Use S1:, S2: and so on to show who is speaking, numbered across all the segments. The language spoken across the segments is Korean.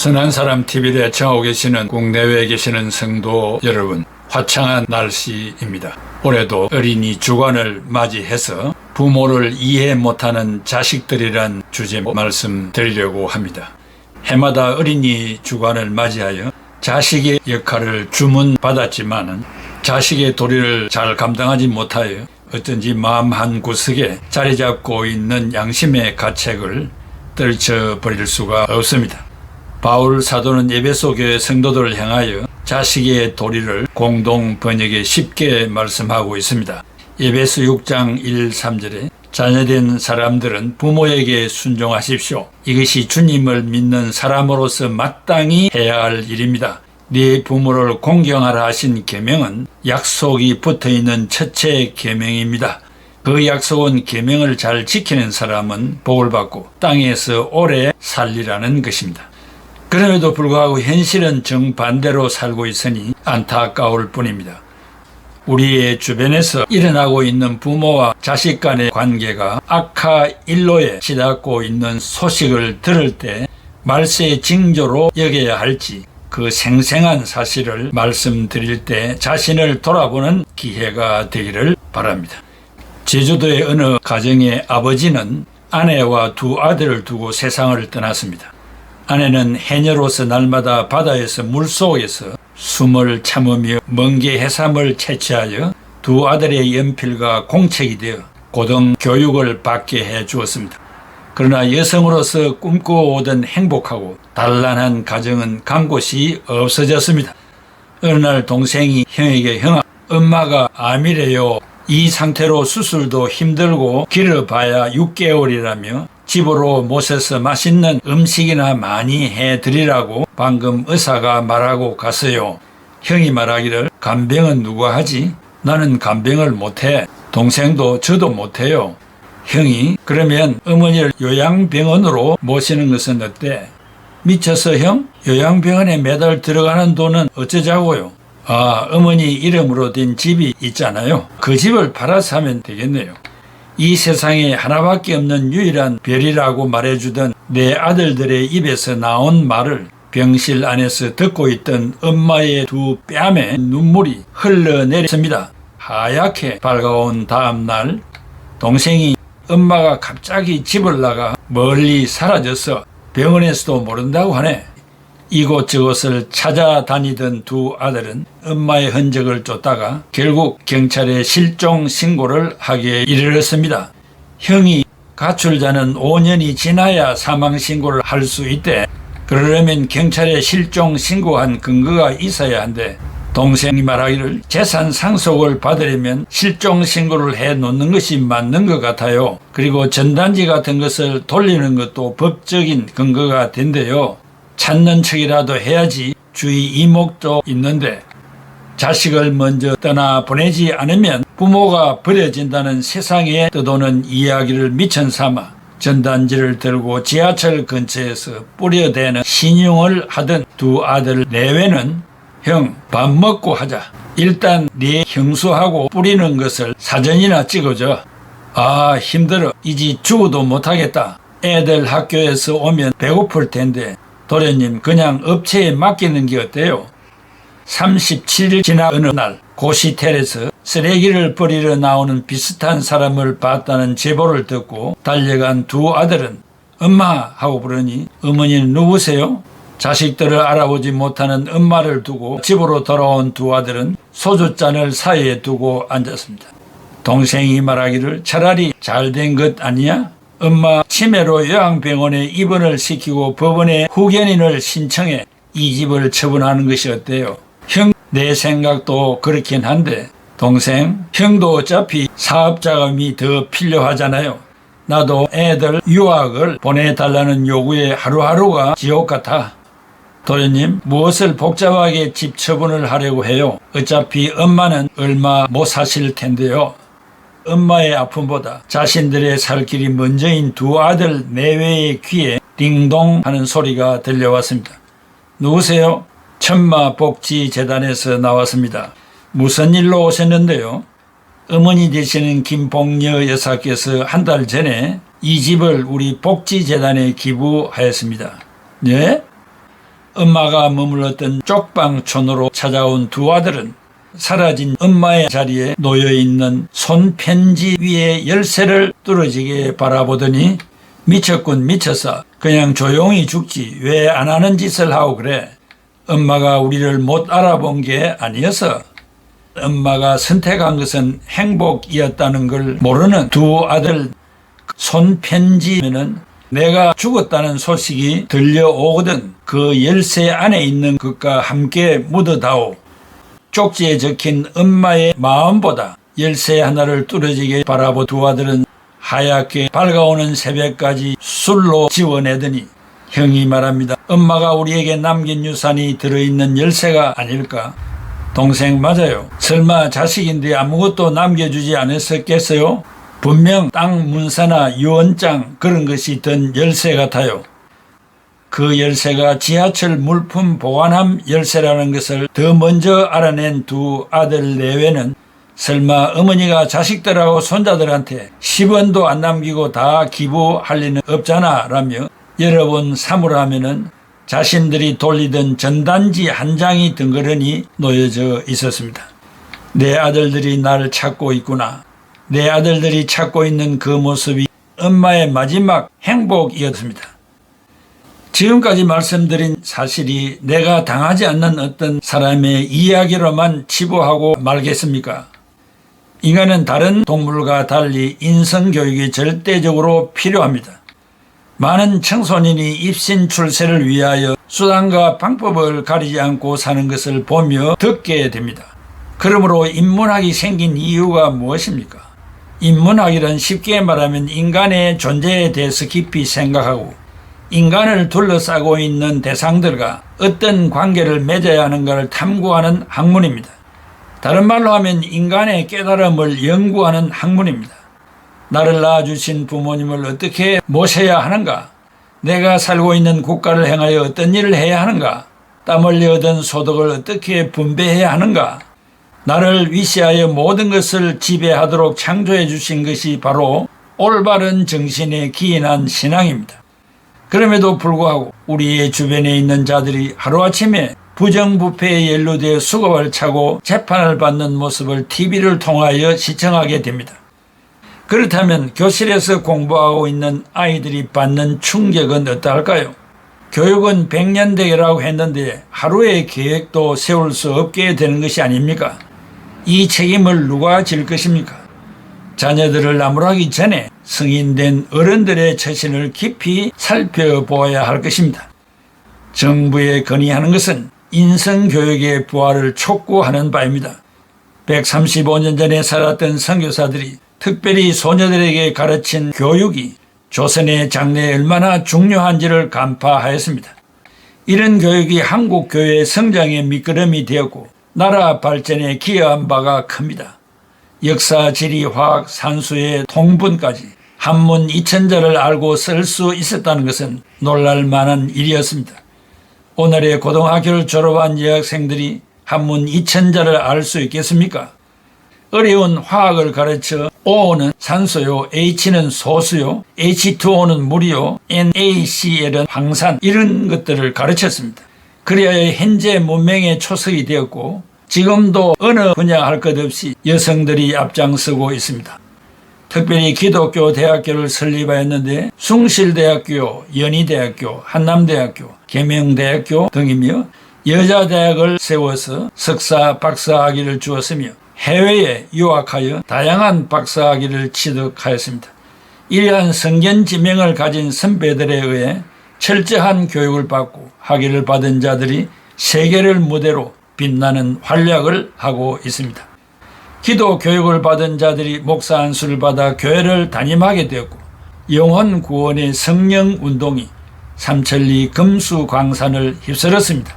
S1: 선한 사람 TV에 청하고 계시는 국내외에 계시는 성도 여러분, 화창한 날씨입니다. 올해도 어린이 주간을 맞이해서 부모를 이해 못하는 자식들이란 주제 말씀드리려고 합니다. 해마다 어린이 주간을 맞이하여 자식의 역할을 주문받았지만 자식의 도리를 잘 감당하지 못하여 어쩐지 마음 한구석에 자리 잡고 있는 양심의 가책을 떨쳐버릴 수가 없습니다. 바울 사도는 에베소 교회 성도들을 향하여 자식의 도리를 공동 번역에 쉽게 말씀하고 있습니다. 에베소 6장 1, 3절에 자녀된 사람들은 부모에게 순종하십시오. 이것이 주님을 믿는 사람으로서 마땅히 해야 할 일입니다. 네 부모를 공경하라 하신 계명은 약속이 붙어있는 첫째 계명입니다. 그 약속은 계명을 잘 지키는 사람은 복을 받고 땅에서 오래 살리라는 것입니다. 그럼에도 불구하고 현실은 정반대로 살고 있으니 안타까울 뿐입니다. 우리의 주변에서 일어나고 있는 부모와 자식 간의 관계가 악화일로에 치닫고 있는 소식을 들을 때 말세의 징조로 여겨야 할지 그 생생한 사실을 말씀드릴 때 자신을 돌아보는 기회가 되기를 바랍니다. 제주도의 어느 가정의 아버지는 아내와 두 아들을 두고 세상을 떠났습니다. 아내는 해녀로서 날마다 바다에서 물속에서 숨을 참으며 먼 게 해삼을 채취하여 두 아들의 연필과 공책이 되어 고등교육을 받게 해 주었습니다. 그러나 여성으로서 꿈꿔오던 행복하고 단란한 가정은 간 곳이 없어졌습니다. 어느 날 동생이 형에게 형아, 엄마가 암이래요. 이 상태로 수술도 힘들고 길어봐야 6개월이라며 집으로 모셔서 맛있는 음식이나 많이 해드리라고 방금 의사가 말하고 갔어요. 형이 말하기를 간병은 누가 하지? 나는 간병을 못해. 동생도 저도 못해요. 형이 그러면 어머니를 요양병원으로 모시는 것은 어때? 미쳐서 형? 요양병원에 매달 들어가는 돈은 어쩌자고요? 아, 어머니 이름으로 된 집이 있잖아요. 그 집을 팔아서 하면 되겠네요. 이 세상에 하나밖에 없는 유일한 별이라고 말해주던 내 아들들의 입에서 나온 말을 병실 안에서 듣고 있던 엄마의 두 뺨에 눈물이 흘러내렸습니다. 하얗게 밝아온 다음 날 동생이 엄마가 갑자기 집을 나가 멀리 사라져서 병원에서도 모른다고 하네. 이곳저곳을 찾아다니던 두 아들은 엄마의 흔적을 쫓다가 결국 경찰에 실종 신고를 하기에 이르렀습니다. 형이 가출자는 5년이 지나야 사망 신고를 할 수 있대. 그러려면 경찰에 실종 신고한 근거가 있어야 한대. 동생이 말하기를 재산 상속을 받으려면 실종 신고를 해놓는 것이 맞는 것 같아요. 그리고 전단지 같은 것을 돌리는 것도 법적인 근거가 된대요. 찾는 척이라도 해야지 주위 이목도 있는데 자식을 먼저 떠나보내지 않으면 부모가 버려진다는 세상에 떠도는 이야기를 미천 삼아 전단지를 들고 지하철 근처에서 뿌려대는 신용을 하던 두 아들 내외는 형, 밥 먹고 하자. 일단 네 형수하고 뿌리는 것을 사진이나 찍어줘. 아, 힘들어. 이제 죽어도 못하겠다. 애들 학교에서 오면 배고플 텐데 도련님 그냥 업체에 맡기는 게 어때요? 37일 지나 어느 날 고시텔에서 쓰레기를 버리러 나오는 비슷한 사람을 봤다는 제보를 듣고 달려간 두 아들은 엄마 하고 부르니 어머니는 누구세요? 자식들을 알아보지 못하는 엄마를 두고 집으로 돌아온 두 아들은 소주잔을 사이에 두고 앉았습니다. 동생이 말하기를 차라리 잘된 것 아니야? 엄마 치매로 요양병원에 입원을 시키고 법원에 후견인을 신청해 이 집을 처분하는 것이 어때요? 형, 내 생각도 그렇긴 한데 동생, 형도 어차피 사업자금이 더 필요하잖아요. 나도 애들 유학을 보내달라는 요구에 하루하루가 지옥 같아. 도련님, 무엇을 복잡하게 집 처분을 하려고 해요? 어차피 엄마는 얼마 못 사실 텐데요. 엄마의 아픔보다 자신들의 살 길이 먼저인 두 아들 내외의 귀에 띵동 하는 소리가 들려왔습니다. 누구세요? 천마복지재단에서 나왔습니다. 무슨 일로 오셨는데요? 어머니 되시는 김봉여 여사께서 한 달 전에 이 집을 우리 복지재단에 기부하였습니다. 네? 엄마가 머물렀던 쪽방촌으로 찾아온 두 아들은 사라진 엄마의 자리에 놓여있는 손편지 위에 열쇠를 뚫어지게 바라보더니 미쳤군 미쳤어. 그냥 조용히 죽지 왜 안 하는 짓을 하고 그래. 엄마가 우리를 못 알아본 게 아니어서. 엄마가 선택한 것은 행복이었다는 걸 모르는 두 아들. 손편지에는 내가 죽었다는 소식이 들려오거든 그 열쇠 안에 있는 것과 함께 묻어다오. 쪽지에 적힌 엄마의 마음보다 열쇠 하나를 뚫어지게 바라본 두 아들은 하얗게 밝아오는 새벽까지 술로 지워내더니 형이 말합니다. 엄마가 우리에게 남긴 유산이 들어있는 열쇠가 아닐까? 동생 맞아요. 설마 자식인데 아무것도 남겨주지 않았었겠어요? 분명 땅 문서나 유언장 그런 것이 든 열쇠 같아요. 그 열쇠가 지하철 물품 보관함 열쇠라는 것을 더 먼저 알아낸 두 아들 내외는 설마 어머니가 자식들하고 손자들한테 10원도 안 남기고 다 기부할 리는 없잖아 라며 여러 번 사물하면은 자신들이 돌리던 전단지 한 장이 덩그러니 놓여져 있었습니다. 내 아들들이 나를 찾고 있구나. 내 아들들이 찾고 있는 그 모습이 엄마의 마지막 행복이었습니다. 지금까지 말씀드린 사실이 내가 당하지 않는 어떤 사람의 이야기로만 치부하고 말겠습니까? 인간은 다른 동물과 달리 인성교육이 절대적으로 필요합니다. 많은 청소년이 입신 출세를 위하여 수단과 방법을 가리지 않고 사는 것을 보며 듣게 됩니다. 그러므로 인문학이 생긴 이유가 무엇입니까? 인문학이란 쉽게 말하면 인간의 존재에 대해서 깊이 생각하고 인간을 둘러싸고 있는 대상들과 어떤 관계를 맺어야 하는가를 탐구하는 학문입니다. 다른 말로 하면 인간의 깨달음을 연구하는 학문입니다. 나를 낳아주신 부모님을 어떻게 모셔야 하는가? 내가 살고 있는 국가를 향하여 어떤 일을 해야 하는가? 땀 흘려 얻은 소득을 어떻게 분배해야 하는가? 나를 위시하여 모든 것을 지배하도록 창조해 주신 것이 바로 올바른 정신에 기인한 신앙입니다. 그럼에도 불구하고 우리의 주변에 있는 자들이 하루아침에 부정부패에 연루되어 수갑을 차고 재판을 받는 모습을 TV를 통하여 시청하게 됩니다. 그렇다면 교실에서 공부하고 있는 아이들이 받는 충격은 어떠할까요? 교육은 100년대계라고 했는데 하루의 계획도 세울 수 없게 되는 것이 아닙니까? 이 책임을 누가 질 것입니까? 자녀들을 나무라기 전에 성인된 어른들의 처신을 깊이 살펴보아야 할 것입니다. 정부에 건의하는 것은 인성교육의 부활을 촉구하는 바입니다. 135년 전에 살았던 선교사들이 특별히 소녀들에게 가르친 교육이 조선의 장래에 얼마나 중요한지를 간파하였습니다. 이런 교육이 한국 교회의 성장의 밑거름이 되었고 나라 발전에 기여한 바가 큽니다. 역사, 지리, 화학, 산수의 통분까지 한문 2000자를 알고 쓸 수 있었다는 것은 놀랄 만한 일이었습니다. 오늘의 고등학교를 졸업한 여학생들이 한문 2000자를 알 수 있겠습니까? 어려운 화학을 가르쳐 O는 산소요, H는 소수요, H2O는 물이요, NaCl은 황산 이런 것들을 가르쳤습니다. 그래야 현재 문명의 초석이 되었고 지금도 어느 분야 할 것 없이 여성들이 앞장서고 있습니다. 특별히 기독교 대학교를 설립하였는데 숭실대학교, 연희대학교, 한남대학교, 계명대학교 등이며 여자대학을 세워서 석사, 박사학위를 주었으며 해외에 유학하여 다양한 박사학위를 취득하였습니다. 이러한 성견 지명을 가진 선배들에 의해 철저한 교육을 받고 학위를 받은 자들이 세계를 무대로 빛나는 활약을 하고 있습니다. 기도 교육을 받은 자들이 목사 안수를 받아 교회를 담임하게 되었고 영혼 구원의 성령 운동이 삼천리 금수광산을 휩쓸었습니다.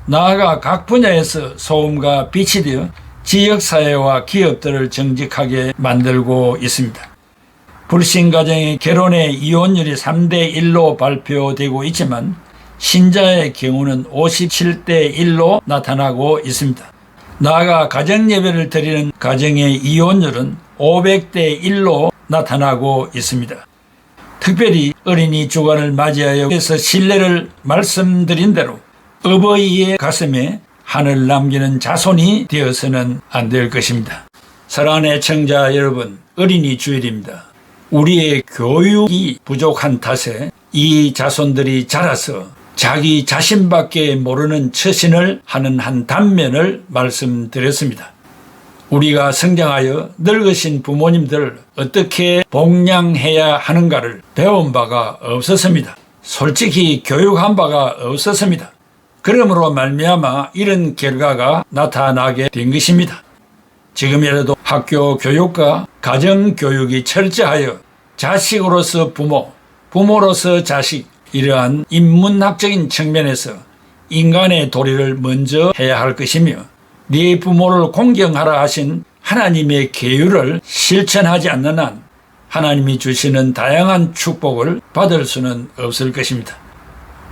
S1: 나아가 각 분야에서 소음과 빛이 되어 지역사회와 기업들을 정직하게 만들고 있습니다. 불신가정의 결혼의 이혼율이 3대1로 발표되고 있지만 신자의 경우는 57대1로 나타나고 있습니다. 나아가 가정예배를 드리는 가정의 이혼율은 500대1로 나타나고 있습니다. 특별히 어린이 주간을 맞이하여 해서 신뢰를 말씀드린 대로 어버이의 가슴에 한을 남기는 자손이 되어서는 안 될 것입니다. 사랑하는 애청자 여러분, 어린이 주일입니다. 우리의 교육이 부족한 탓에 이 자손들이 자라서 자기 자신밖에 모르는 처신을 하는 한 단면을 말씀드렸습니다. 우리가 성장하여 늙으신 부모님들 어떻게 복양해야 하는가를 배운 바가 없었습니다. 솔직히 교육한 바가 없었습니다. 그러므로 말미암아 이런 결과가 나타나게 된 것입니다. 지금이라도 학교 교육과 가정 교육이 철저하여 자식으로서 부모, 부모로서 자식, 이러한 인문학적인 측면에서 인간의 도리를 먼저 해야 할 것이며 네 부모를 공경하라 하신 하나님의 계율을 실천하지 않는 한 하나님이 주시는 다양한 축복을 받을 수는 없을 것입니다.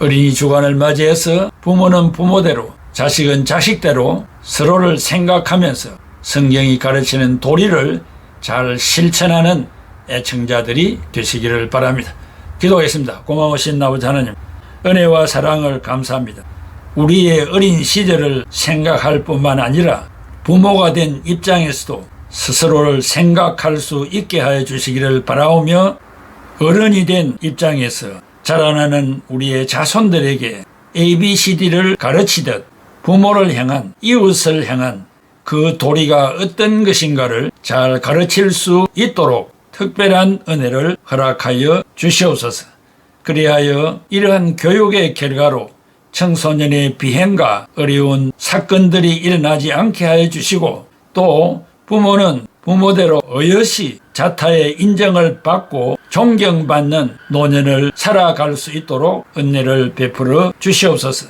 S1: 어린이 주간을 맞이해서 부모는 부모대로, 자식은 자식대로 서로를 생각하면서 성경이 가르치는 도리를 잘 실천하는 애청자들이 되시기를 바랍니다. 기도하겠습니다. 고마우신 아버지 하나님, 은혜와 사랑을 감사합니다. 우리의 어린 시절을 생각할 뿐만 아니라 부모가 된 입장에서도 스스로를 생각할 수 있게 하여 주시기를 바라오며, 어른이 된 입장에서 자라나는 우리의 자손들에게 ABCD를 가르치듯 부모를 향한, 이웃을 향한 그 도리가 어떤 것인가를 잘 가르칠 수 있도록 특별한 은혜를 허락하여 주시옵소서. 그리하여 이러한 교육의 결과로 청소년의 비행과 어려운 사건들이 일어나지 않게 하여 주시고, 또 부모는 부모대로 어여시 자타의 인정을 받고 존경받는 노년을 살아갈 수 있도록 은혜를 베풀어 주시옵소서.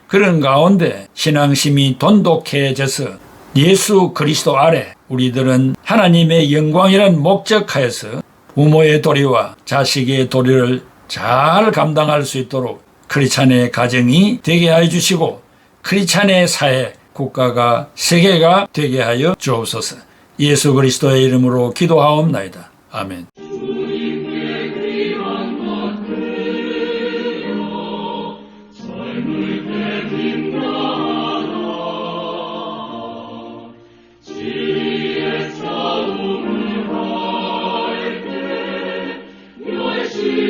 S1: 그런 가운데 신앙심이 돈독해져서 예수 그리스도 아래 우리들은 하나님의 영광이란 목적하여서 부모의 도리와 자식의 도리를 잘 감당할 수 있도록 크리스찬의 가정이 되게 하여 주시고, 크리스찬의 사회, 국가가, 세계가 되게 하여 주옵소서. 예수 그리스도의 이름으로 기도하옵나이다. 아멘.
S2: See